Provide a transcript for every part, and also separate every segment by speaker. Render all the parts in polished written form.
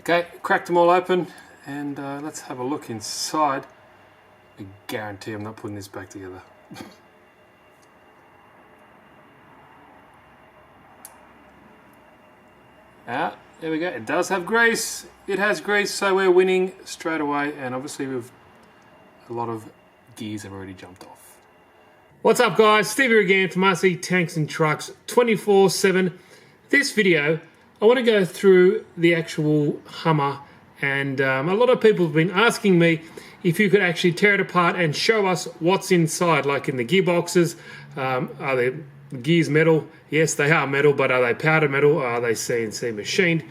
Speaker 1: Okay, cracked them all open, and let's have a look inside. I guarantee I'm not putting this back together. There we go. It does have grease. It has grease, so we're winning straight away, and obviously we've a lot of gears have already jumped off. What's up, guys? Steve here again from RC Tanks and Trucks 24/7. This video, I want to go through the actual Hummer, and a lot of people have been asking me if you could actually tear it apart and show us what's inside, like in the gearboxes. Are the gears metal? Yes, they are metal, but are they powder metal or are they CNC machined?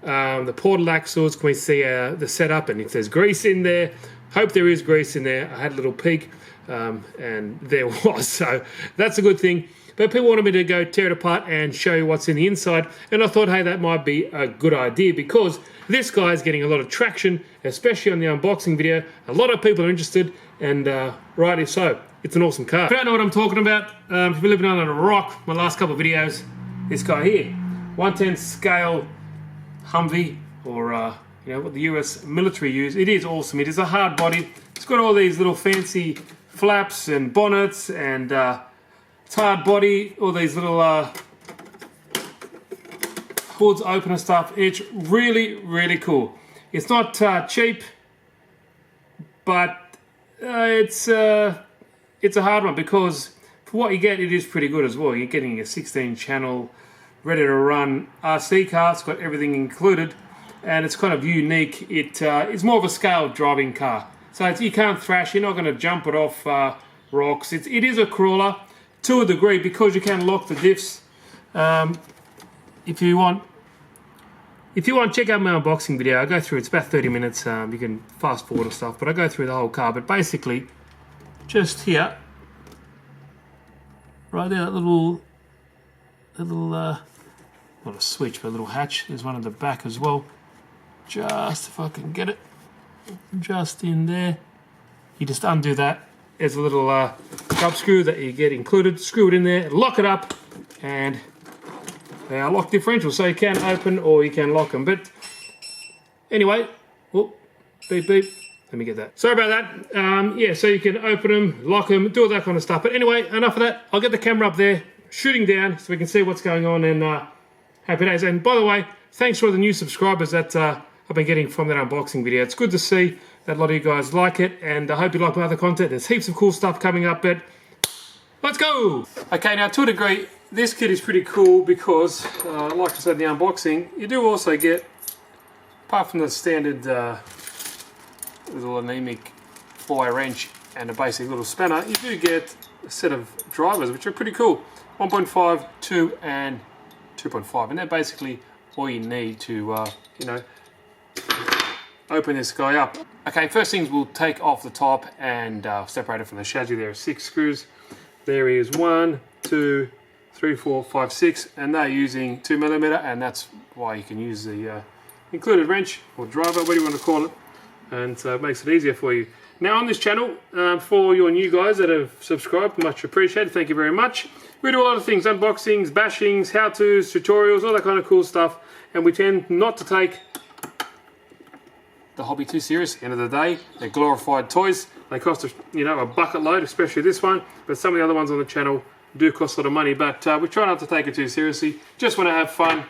Speaker 1: The portal axles, can we see the setup and if there's grease in there? Hope there is grease in there. I had a little peek and there was, so that's a good thing. But people wanted me to go tear it apart and show you what's in the inside, and I thought, hey, that might be a good idea because this guy is getting a lot of traction, especially on the unboxing video. A lot of people are interested, and rightly so. It's an awesome car. If you don't know what I'm talking about, if you've been living under a rock, my last couple of videos, this guy here, 1/10 scale Humvee, or you know what the US military use. It is awesome. It is a hard body. It's got all these little fancy flaps and bonnets, and it's hard body, all these little hoods open and stuff. It's really, really cool. It's not cheap, but it's a hard one because for what you get, it is pretty good as well. You're getting a 16-channel, ready to run RC car. It's got everything included, and it's kind of unique. It's more of a scale driving car, so you can't thrash. You're not going to jump it off rocks. It is a crawler to a degree because you can lock the diffs. If you want, check out my unboxing video. I go through. It's about 30 minutes. You can fast forward and stuff, but I go through the whole car. But basically, just here, right there, that little not a switch, but a little hatch. There's one at the back as well. Just if I can get it, just in there. You just undo that. There's a little grub screw that you get included. Screw it in there, lock it up, and they are lock differentials, so you can open or you can lock them. But anyway, whoop, beep beep. Let me get that. Sorry about that. Yeah, so you can open them, lock them, do all that kind of stuff. But anyway, enough of that. I'll get the camera up there, shooting down, so we can see what's going on. And happy days. And by the way, thanks for all the new subscribers that I've been getting from that unboxing video. It's good to see that a lot of you guys like it, and I hope you like my other content. There's heaps of cool stuff coming up, but let's go! Okay, now to a degree, this kit is pretty cool because, like I said in the unboxing, you do also get, apart from the standard little anemic fly wrench and a basic little spanner, you do get a set of drivers, which are pretty cool. 1.5, 2, and 2.5, and they're basically all you need to, you know, open this guy up. Okay, first things we'll take off the top and separate it from the chassis. There are 6 screws. There is 1, 2, 3, 4, 5, 6, and they're using 2mm, and that's why you can use the included wrench or driver, what do you want to call it, and so it makes it easier for you. Now on this channel, for your new guys that have subscribed, much appreciated, thank you very much. We do a lot of things, unboxings, bashings, how-tos, tutorials, all that kind of cool stuff, and we tend not to take the hobby too serious. At the end of the day, they're glorified toys. They cost a bucket load, especially this one, but some of the other ones on the channel do cost a lot of money, but we try not to take it too seriously. Just want to have fun.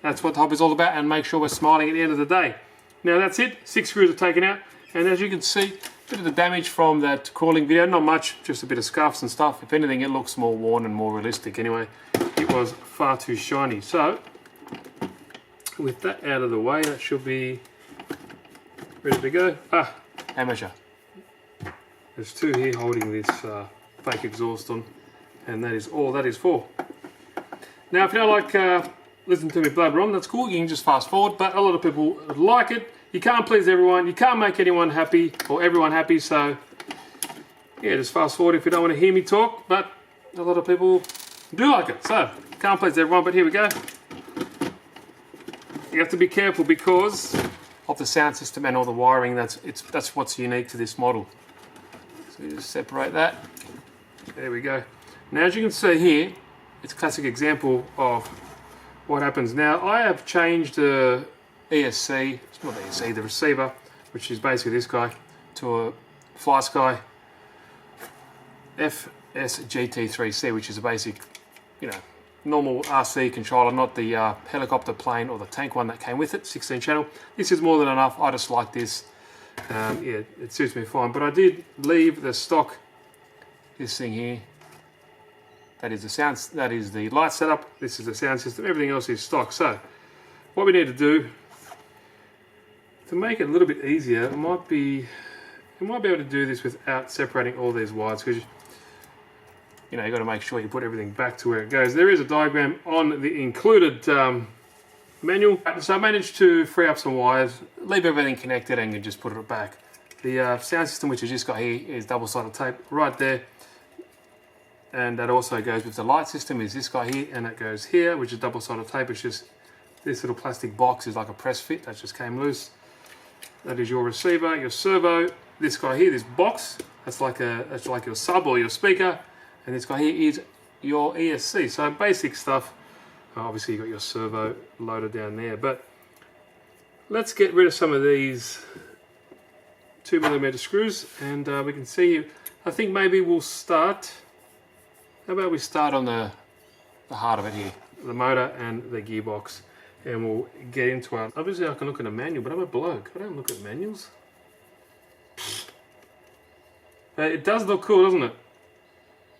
Speaker 1: That's what the hobby's all about, and make sure we're smiling at the end of the day. Now that's it. 6 screws are taken out, and as you can see, a bit of the damage from that crawling video. Not much, just a bit of scuffs and stuff. If anything, it looks more worn and more realistic. Anyway, it was far too shiny. So with that out of the way, that should be ready to go. Amateur. There's 2 here holding this fake exhaust on, and that is all that is for. Now, if you don't like listening to me blabber on, that's cool. You can just fast forward, but a lot of people like it. You can't please everyone. You can't make anyone happy or everyone happy, so yeah, just fast forward if you don't want to hear me talk, but a lot of people do like it, so can't please everyone, but here we go. You have to be careful because of the sound system and all the wiring. That's what's unique to this model. So you just separate that. There we go. Now as you can see here, it's a classic example of what happens. Now I have changed ESC, it's not the ESC, the receiver, which is basically this guy, to a FlySky FSGT3C, which is a basic, you know, normal RC controller, not the helicopter plane or the tank one that came with it, 16 channel. This is more than enough. I just like this. Yeah, it suits me fine. But I did leave the stock, this thing here. That is the sound. That is the light setup. This is the sound system. Everything else is stock. So what we need to do to make it a little bit easier, you might be able to do this without separating all these wires, because you know, you got to make sure you put everything back to where it goes. There is a diagram on the included manual. So I managed to free up some wires, leave everything connected, and you just put it back. The sound system, which is this guy here, is double-sided tape right there. And that also goes with the light system, is this guy here, and that goes here, which is double-sided tape. It's just this little plastic box is like a press fit that just came loose. That is your receiver, your servo. This guy here, this box, that's like your sub or your speaker. And this guy here is your ESC. So basic stuff. Obviously, you've got your servo loaded down there. But let's get rid of some of these 2mm screws, and we can see. I think maybe we'll start. How about we start on the heart of it here, the motor and the gearbox, and we'll get into it. Obviously, I can look at a manual, but I'm a bloke. I don't look at manuals. It does look cool, doesn't it?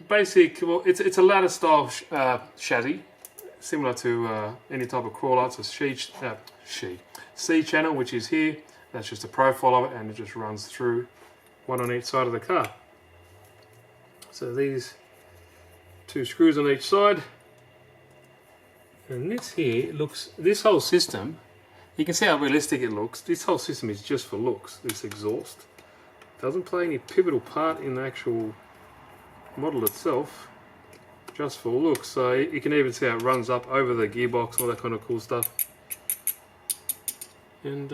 Speaker 1: Basic, well, it's a ladder style chassis, similar to any type of crawler. It's a C channel, which is here. That's just a profile of it, and it just runs through, one on each side of the car. So these two screws on each side, and this here looks. This whole system, you can see how realistic it looks. This whole system is just for looks. This exhaust doesn't play any pivotal part in the actual model itself, just for looks. So you can even see how it runs up over the gearbox, all that kind of cool stuff. And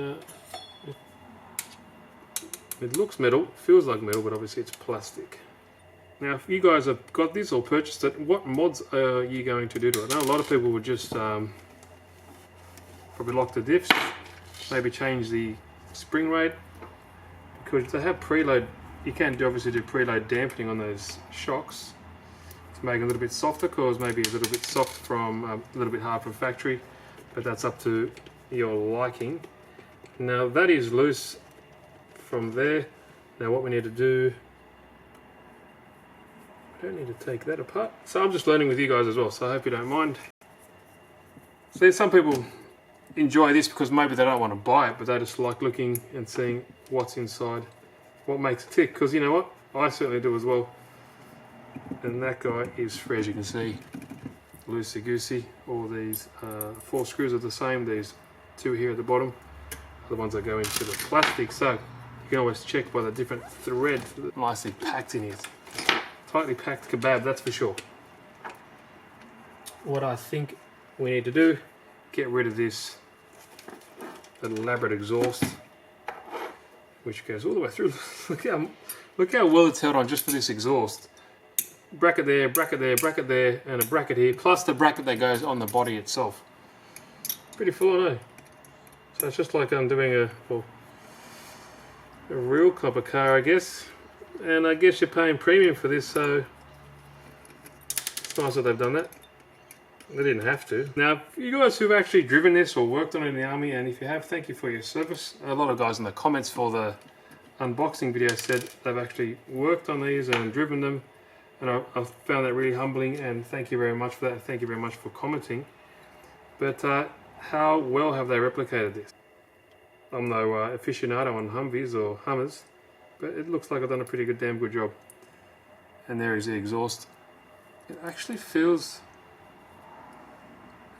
Speaker 1: it looks metal, feels like metal, but obviously it's plastic. Now, if you guys have got this or purchased it, what mods are you going to do to it? Now, a lot of people would just probably lock the diffs, maybe change the spring rate, because they have preload. You can obviously do preload dampening on those shocks to make it a little bit softer, because maybe a little bit soft from a little bit hard from factory, but that's up to your liking. Now that is loose from there. Now what we need to do, I don't need to take that apart. So I'm just learning with you guys as well, so I hope you don't mind. So some people enjoy this because maybe they don't want to buy it, but they just like looking and seeing what's inside, what makes it tick, because you know what, I certainly do as well. And that guy is free, as you can see, loosey-goosey. All these 4 screws are the same. These 2 here at the bottom are the ones that go into the plastic, so you can always check by the different thread. Nicely packed in here, tightly packed kebab, that's for sure. What I think we need to do, get rid of this elaborate exhaust, which goes all the way through. Look how well it's held on just for this exhaust. Bracket there, bracket there, bracket there, and a bracket here, plus the bracket that goes on the body itself. Pretty full on, eh? So it's just like I'm doing a real copper car, I guess. And I guess you're paying premium for this, so it's nice that they've done that. They didn't have to. Now, you guys who've actually driven this or worked on it in the army, and if you have, thank you for your service. A lot of guys in the comments for the unboxing video said they've actually worked on these and driven them, and I found that really humbling, and thank you very much for that. Thank you very much for commenting. But how well have they replicated this? I'm no aficionado on Humvees or Hummers, but it looks like I've done a pretty damn good job. And there is the exhaust. It actually feels...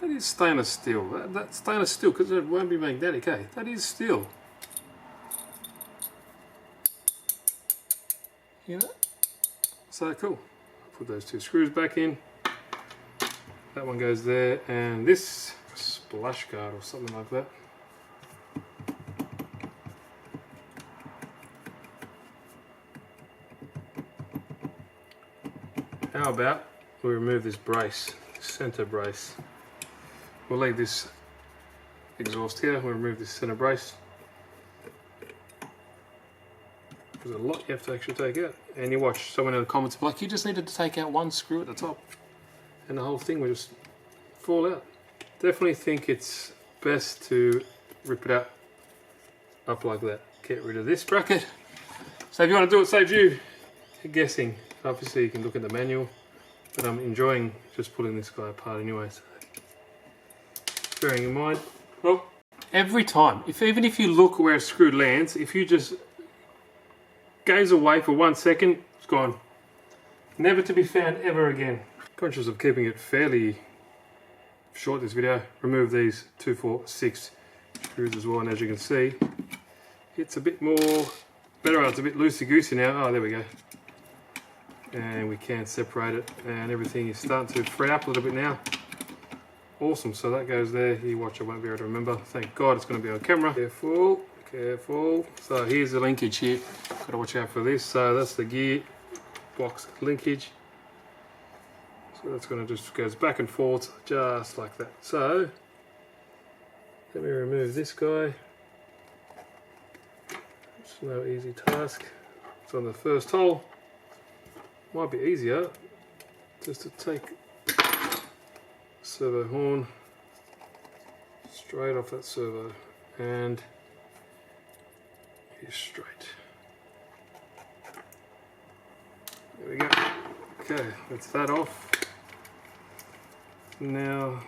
Speaker 1: That is stainless steel. That's stainless steel, because it won't be magnetic, eh? That is steel. Yeah. So cool. Put those 2 screws back in. That one goes there, and this splash guard or something like that. How about we remove this brace, center brace. We'll leave this exhaust here. We'll remove this center brace. There's a lot you have to actually take out. And you watch someone in the comments be like, you just needed to take out one screw at the top and the whole thing will just fall out. Definitely think it's best to rip it out up like that. Get rid of this bracket. So if you want to do it, saves you guessing. Obviously you can look at the manual, but I'm enjoying just pulling this guy apart anyway. So bearing in mind, well, every time, even if you look where a screw lands, if you just gaze away for 1 second, it's gone. Never to be found ever again. Conscious of keeping it fairly short this video, remove these 246 screws as well, and as you can see, it's a bit more better. It's a bit loosey-goosey now. Oh, there we go. And we can separate it, and everything is starting to free up a little bit now. Awesome, so that goes there. You watch, I won't be able to remember. Thank God it's going to be on camera. Careful, careful. So here's the linkage here. Got to watch out for this. So that's the gear box linkage. So that's going to just goes back and forth just like that. So let me remove this guy. It's no easy task. It's on the first hole. Might be easier just to take servo horn straight off that servo and here straight. There we go. Okay, that's that off. Now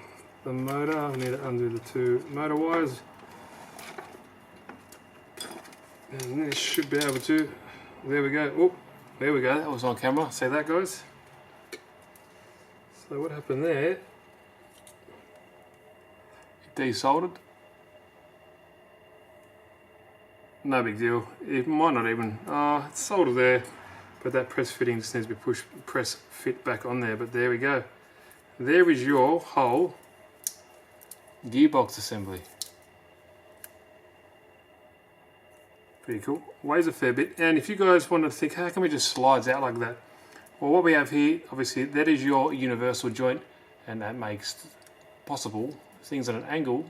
Speaker 1: the motor, I need to undo the 2 motor wires, and this should be able to, there we go. Oh, there we go, that was on camera. See that, guys? So what happened there, it desoldered. No big deal. It might not even, it's soldered there, but that press fitting just needs to be press fit back on there. But there we go. There is your whole gearbox assembly. Pretty cool. Weighs a fair bit. And if you guys want to think, how come it just slides out like that? Well, what we have here, obviously, that is your universal joint, and that makes possible things at an angle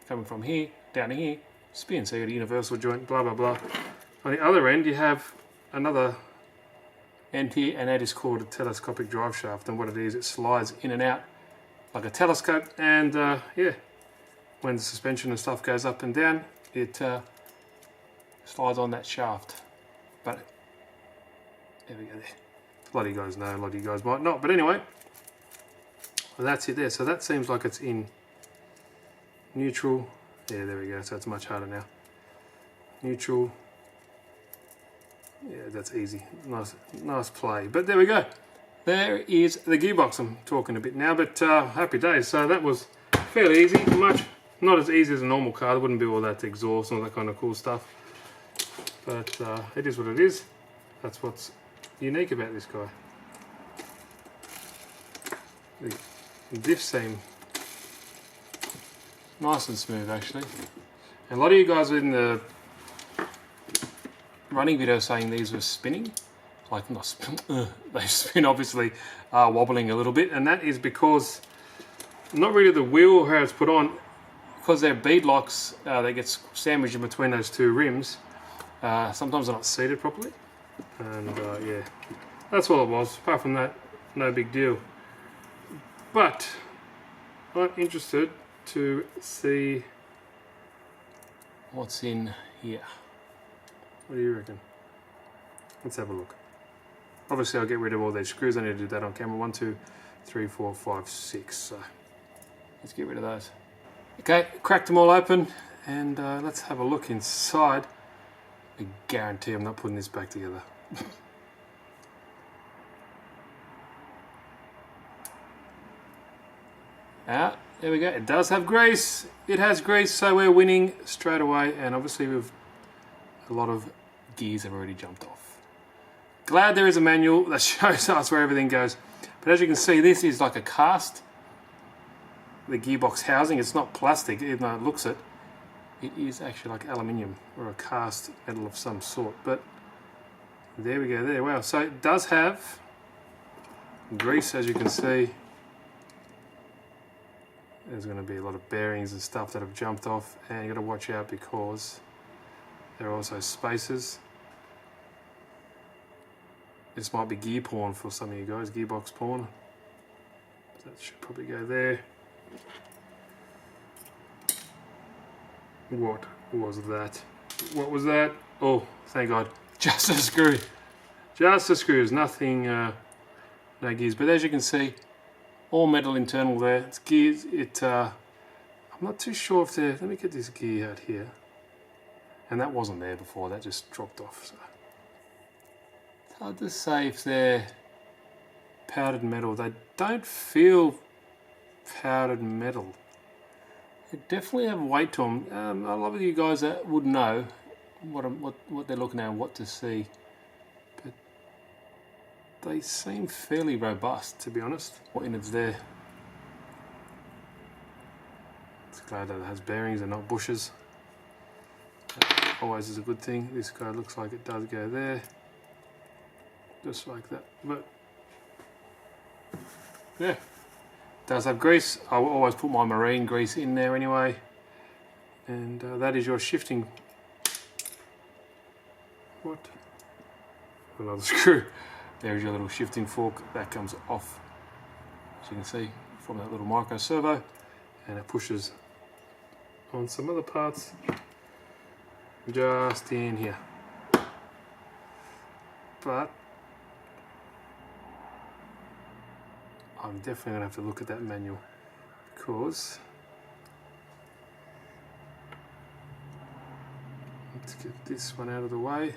Speaker 1: coming from here down to here spin. So you got a universal joint, blah blah blah. On the other end, you have another end here, and that is called a telescopic drive shaft. And what it is, it slides in and out like a telescope. And yeah, when the suspension and stuff goes up and down, it slides on that shaft. But there we go. There. A lot of you guys know, a lot of you guys might not. But anyway, well, that's it there. So that seems like it's in neutral. Yeah, there we go. So it's much harder now. Neutral. Yeah, that's easy. Nice play. But there we go. There is the gearbox. I'm talking a bit now, but happy days. So that was fairly easy. Not as easy as a normal car. There wouldn't be all that exhaust and all that kind of cool stuff. But it is what it is. That's what's unique about this guy. The diff seam nice and smooth actually. And a lot of you guys in the running video saying these were spinning, like not spin, they spin obviously, wobbling a little bit, and that is because not really the wheel or how it's put on, because they're bead locks that gets sandwiched in between those 2 rims. Sometimes they're not seated properly, and yeah, that's all it was. Apart from that, no big deal. But I'm interested to see what's in here. What do you reckon? Let's have a look. Obviously I'll get rid of all these screws. I need to do that on camera. 1, 2, 3, 4, 5, 6. So let's get rid of those. Okay, cracked them all open, and let's have a look inside. I guarantee I'm not putting this back together. There we go. It does have grease. It has grease, so we're winning straight away. And obviously we've a lot of gears have already jumped off. Glad there is a manual that shows us where everything goes. But as you can see, this is like a cast. The gearbox housing, it's not plastic, even though it looks it. It is actually like aluminium or a cast metal of some sort. But there we go there. Wow. So it does have grease, as you can see. there's going to be a lot of bearings and stuff that have jumped off, and you got to watch out because there are also spacers. This might be gear porn for some of you guys, gearbox porn. That should probably go there. What was that? What was that? Oh, thank God. Just a screw. Just the screws, nothing, no gears. But as you can see, all metal internal there. It's gears. I'm not too sure if they're, let me get this gear out here. And that wasn't there before, that just dropped off. So. It's hard to say if they're powdered metal. They don't feel powdered metal. They definitely have weight to them. A lot of you guys that would know what they're looking at and what to see. But they seem fairly robust, to be honest. What innards there? It's glad that it has bearings and not bushes. That always is a good thing. This guy looks like it does go there. Just like that. But yeah, it does have grease. I will always put my marine grease in there anyway. And that is your shifting. What? Another screw. There's your little shifting fork. That comes off, as you can see, from that little micro servo. And it pushes on some other parts just in here. But I'm definitely going to have to look at that manual because let's get this one out of the way.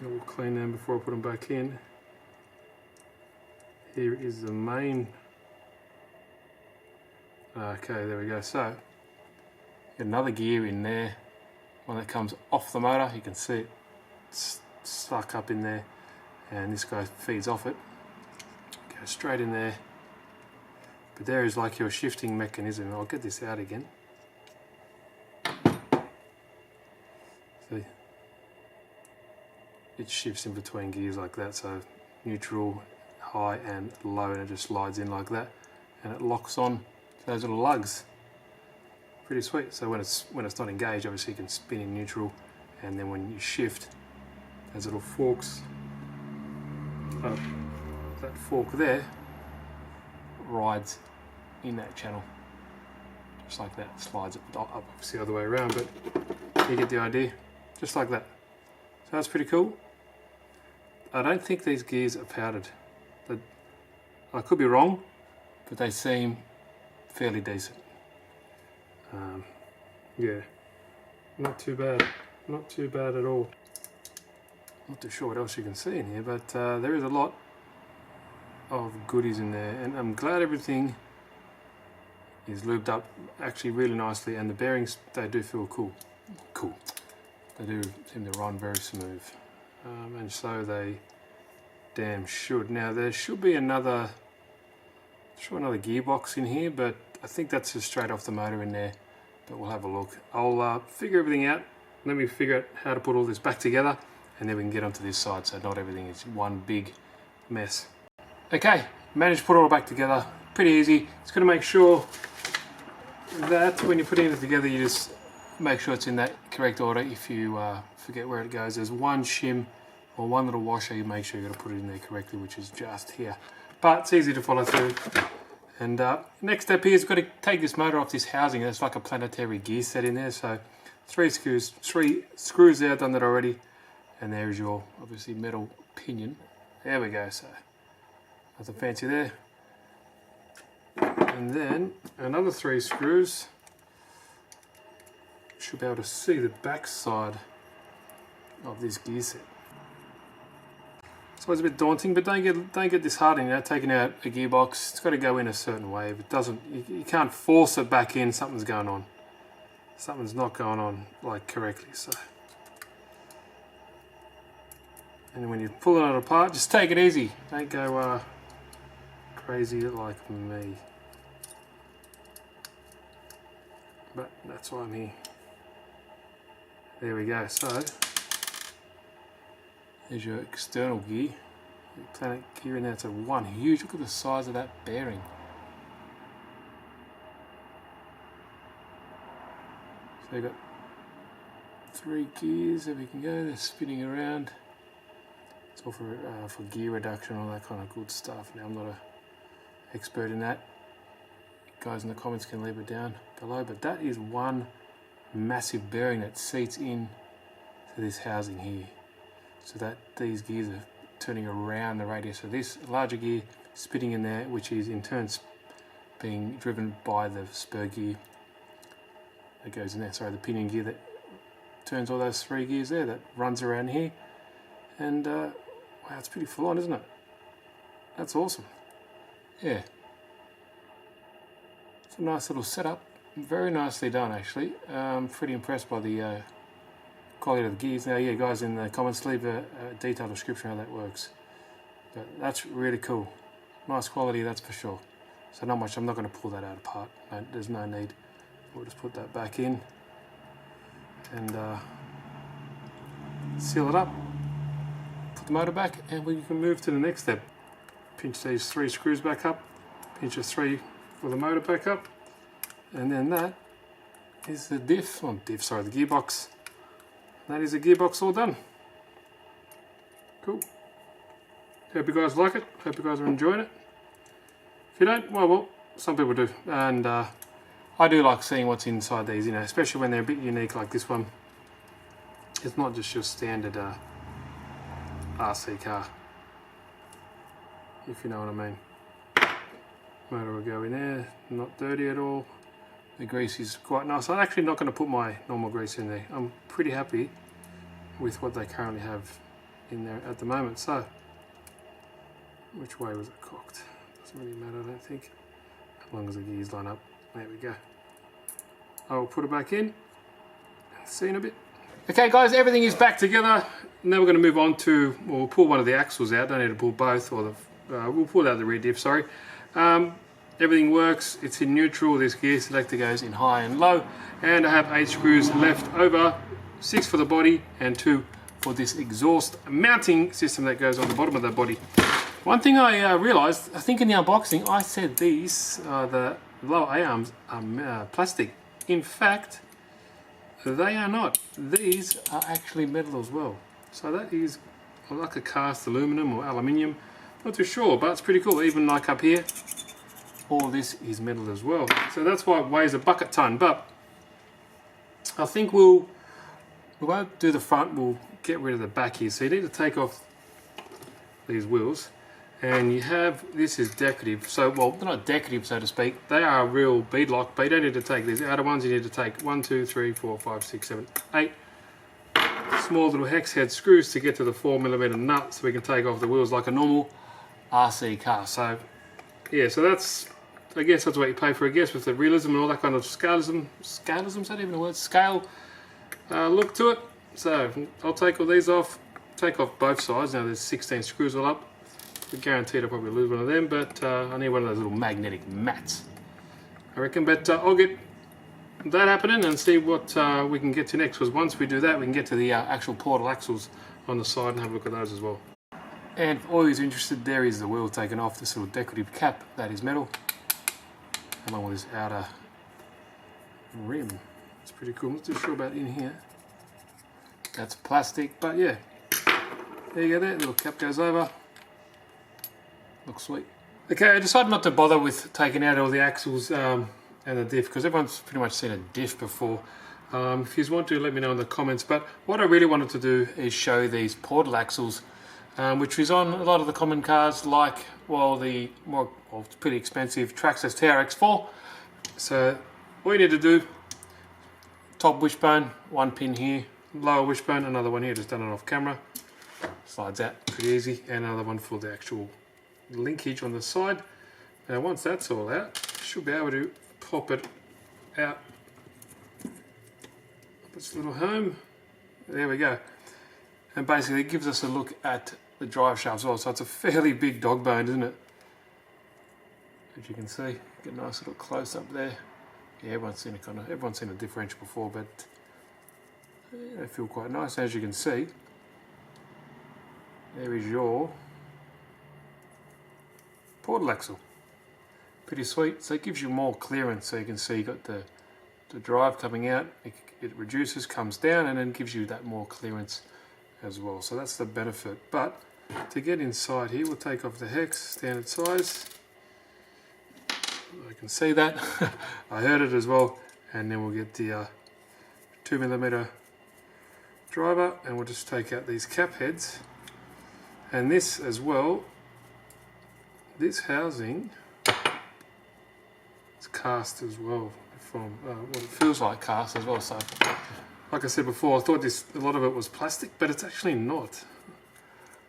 Speaker 1: We'll clean them before I put them back in. Here is the main. Okay, there we go. So, get another gear in there. One that comes off the motor. You can see it stuck up in there. And this guy feeds off it. Go straight in there. But there is like your shifting mechanism. I'll get this out again. See? It shifts in between gears like that, so neutral, high and low, and it just slides in like that, and it locks on those little lugs. Pretty sweet. So when it's not engaged, obviously you can spin in neutral, and then when you shift, those little forks, that fork there rides in that channel, just like that. Slides it up, obviously the other way around, but you get the idea, just like that. So that's pretty cool. I don't think these gears are powdered. I could be wrong, but they seem fairly decent. Yeah, not too bad. Not too bad at all. Not too sure what else you can see in here, but there is a lot of goodies in there, and I'm glad everything is lubed up actually really nicely, and the bearings, they do feel cool. They do seem to run very smooth, and so they damn should. Now there should be another gearbox in here, but I think that's just straight off the motor in there, but we'll have a look. I'll figure everything out. Let me figure out how to put all this back together, and then we can get onto this side so not everything is one big mess. Okay, managed to put it all back together. Pretty easy. It's going to make sure that when you're putting it together, you just make sure it's in that correct order. If you forget where it goes, there's one shim or one little washer. You make sure you've got to put it in there correctly, which is just here. But it's easy to follow through. And next step here is got to take this motor off this housing. There's like a planetary gear set in there. So three screws there, done that already. And there's your obviously metal pinion. There we go. So nothing fancy there. And then another 3 screws. Should be able to see the back side of this gear set. It's always a bit daunting, but don't get disheartened. You know, taking out a gearbox, it's got to go in a certain way. If it doesn't, you can't force it back in. Something's going on. Something's not going on like correctly. So, and when you're pulling it apart, just take it easy. Don't go crazy like me. But that's why I'm here. There we go. So there's your external gear. Planet gear in there, it's a 1. Huge, look at the size of that bearing. So you've got 3 gears, there we can go, they're spinning around. It's all for gear reduction, all that kind of good stuff. Now I'm not an expert in that. You guys in the comments can leave it down below, but that is one massive bearing that seats in to this housing here. So that these gears are turning around the radius of this larger gear, spinning in there, which is in turn being driven by the spur gear that goes in there. Sorry, the pinion gear that turns all those 3 gears there, that runs around here. And wow, it's pretty full on, isn't it? That's awesome. Yeah. It's a nice little setup. Very nicely done, actually. Pretty impressed by the quality of the gears. Now, yeah, guys, in the comments, leave a detailed description how that works. But that's really cool. Nice quality, that's for sure. So not much, I'm not going to pull that out apart. No, there's no need. We'll just put that back in and seal it up. Put the motor back, and we can move to the next step. Pinch these 3 screws back up. Pinch the 3 for the motor back up. And then that is the the gearbox. That is the gearbox all done. Cool. Hope you guys like it. Hope you guys are enjoying it. If you don't, well, some people do. And I do like seeing what's inside these, you know, especially when they're a bit unique like this one. It's not just your standard RC car, if you know what I mean. Motor will go in there, not dirty at all. The grease is quite nice. I'm actually not going to put my normal grease in there. I'm pretty happy with what they currently have in there at the moment. So, which way was it cocked? Doesn't really matter, I don't think, as long as the gears line up. There we go. I will put it back in. See you in a bit. Okay, guys, everything is back together. Now we're going to move on to, well, we'll pull one of the axles out. Don't need to pull both, or we'll pull out the rear diff. Sorry. Everything works. It's in neutral. This gear selector goes in high and low, and I have 8 screws left over, 6 for the body and 2 for this exhaust mounting system that goes on the bottom of the body. One thing I realized, I think in the unboxing, I said these, the lower A-arms are plastic. In fact, they are not. These are actually metal as well. So that is like a cast aluminum or aluminium. Not too sure, but it's pretty cool. Even like up here, all this is metal as well. So that's why it weighs a bucket ton. But I think we won't do the front, we'll get rid of the back here. So you need to take off these wheels. And you have, this is decorative. So, well, they're not decorative, so to speak. They are real beadlock, but you don't need to take these outer ones. You need to take 1, 2, 3, 4, 5, 6, 7, 8 small little hex head screws to get to the 4mm nut, so we can take off the wheels like a normal RC car. So, yeah, so that's, I guess that's what you pay for, I guess, with the realism and all that kind of scalism, is that even a word? Scale look to it. So I'll take all these off, take off both sides. Now there's 16 screws all up. I guaranteed I'll probably lose one of them, but I need one of those little magnetic mats, I reckon. But I'll get that happening and see what we can get to next, because once we do that, we can get to the actual portal axles on the side and have a look at those as well. And for all who's interested, there is the wheel taken off, this little decorative cap that is metal, along with this outer rim. It's pretty cool. I'm not too sure about in here. That's plastic, but yeah. There you go, there, little cap goes over. Looks sweet. Okay, I decided not to bother with taking out all the axles and the diff, because everyone's pretty much seen a diff before. If you want to, let me know in the comments. But what I really wanted to do is show these portal axles, which is on a lot of the common cars, like, well, the more, well, it's pretty expensive Traxxas TRX4. So all you need to do, top wishbone, 1 pin here, lower wishbone, another one here, just done it off camera. Slides out pretty easy, and another one for the actual linkage on the side. Now once that's all out, you should be able to pop it out of its little home. There we go. And basically it gives us a look at the drive shaft as well. So it's a fairly big dog bone, isn't it? As you can see, get a nice little close up there. Yeah, everyone's seen a differential before, but they feel quite nice. As you can see, there is your portal axle. Pretty sweet. So it gives you more clearance, so you can see you got the drive coming out, it reduces, comes down, and then gives you that more clearance as well. So that's the benefit. But to get inside here, we'll take off the hex, standard size. I can see that. I heard it as well. And then we'll get the 2mm driver, and we'll just take out these cap heads. And this as well, this housing, it's cast as well, from what it feels like cast as well. So like I said before, I thought a lot of it was plastic, but it's actually not.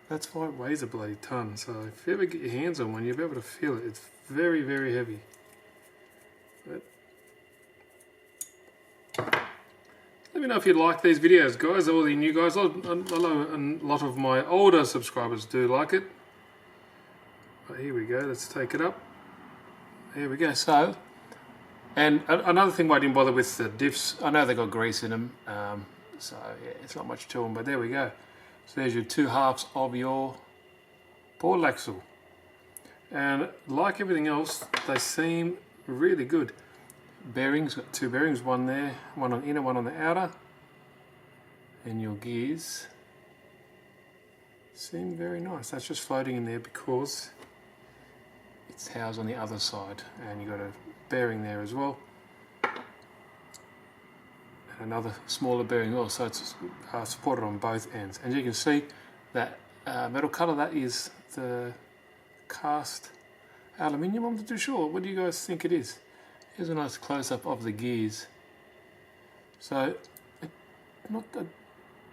Speaker 1: That's why it weighs a bloody ton. So if you ever get your hands on one, you'll be able to feel it. It's very, very heavy. But let me know if you like these videos, guys, all the new guys. I know a lot of my older subscribers do like it. But here we go, let's take it up. Here we go. So, and another thing why I didn't bother with the diffs, I know they got grease in them, so yeah, it's not much to them, but there we go. So there's your 2 halves of your portal axle. And like everything else, they seem really good. Bearings, got 2 bearings, one there, one on the inner, one on the outer. And your gears seem very nice. That's just floating in there because it's housed on the other side. And you've got a bearing there as well. And another smaller bearing also, it's supported on both ends. And you can see that metal colour, that is the cast aluminium. I'm not too sure. What do you guys think it is? Here's a nice close-up of the gears. So it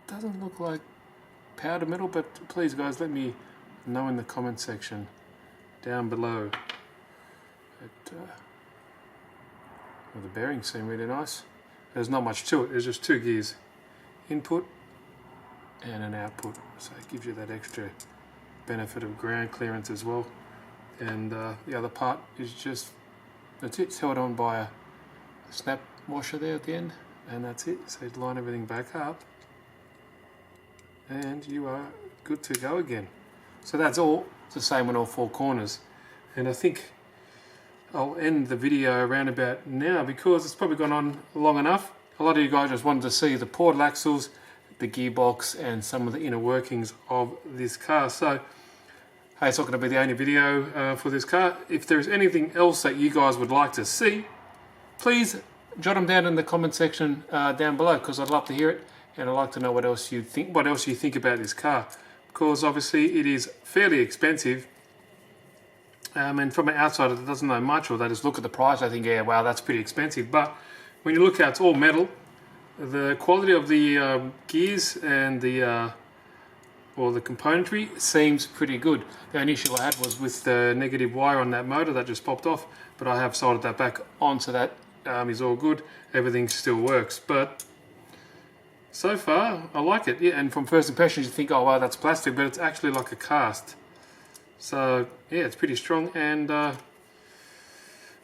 Speaker 1: doesn't look like powder metal, but please guys, let me know in the comment section down below. Well, the bearings seem really nice. There's not much to it. There's just 2 gears, input and an output. So it gives you that extra benefit of ground clearance as well. And the other part is just, that's it. It's held on by a snap washer there at the end, and that's it. So you line everything back up and you are good to go again. So that's all the same on all 4 corners. And I think I'll end the video around about now because it's probably gone on long enough. A lot of you guys just wanted to see the portal axles, the gearbox, and some of the inner workings of this car. So hey, it's not going to be the only video for this car. If there's anything else that you guys would like to see, please jot them down in the comment section down below, because I'd love to hear it, and I'd like to know what else you think about this car, because obviously it is fairly expensive. And from an outsider that doesn't know much, or they just look at the price, I think, yeah, wow, that's pretty expensive. But when you look at it's all metal, the quality of the gears and the the componentry seems pretty good. The only issue I had was with the negative wire on that motor that just popped off, but I have soldered that back on, so that is all good. Everything still works, but so far I like it. Yeah, and from first impressions you think, oh wow, that's plastic, but it's actually like a cast. So yeah, it's pretty strong. And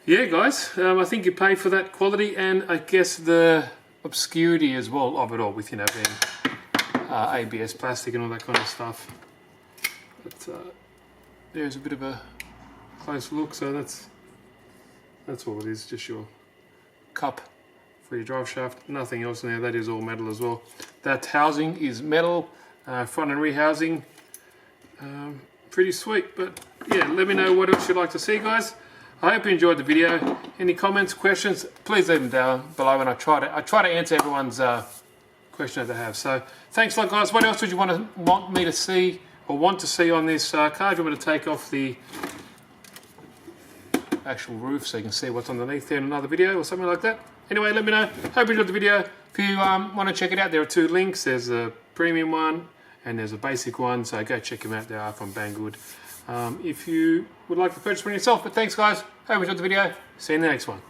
Speaker 1: yeah guys, I think you pay for that quality, and I guess the obscurity as well of it all, with, you know, being ABS plastic and all that kind of stuff. But there's a bit of a close look. So that's all it is, just your cup for your drive shaft, nothing else in there. That is all metal as well. That housing is metal, front and rear housing. Pretty sweet. But yeah, let me know what else you'd like to see, guys. I hope you enjoyed the video. Any comments, questions, please leave them down below, and I try to answer everyone's question that they have. So thanks a lot, guys. What else would you want me to see, or want to see on this car? Do you want me to take off the actual roof so you can see what's underneath there in another video or something like that? Anyway, let me know. Hope you enjoyed the video. If you want to check it out, there are 2 links. There's a premium one and there's a basic one, so go check them out. They are from Banggood. If you would like to purchase one yourself. But thanks, guys. Hope you enjoyed the video. See you in the next one.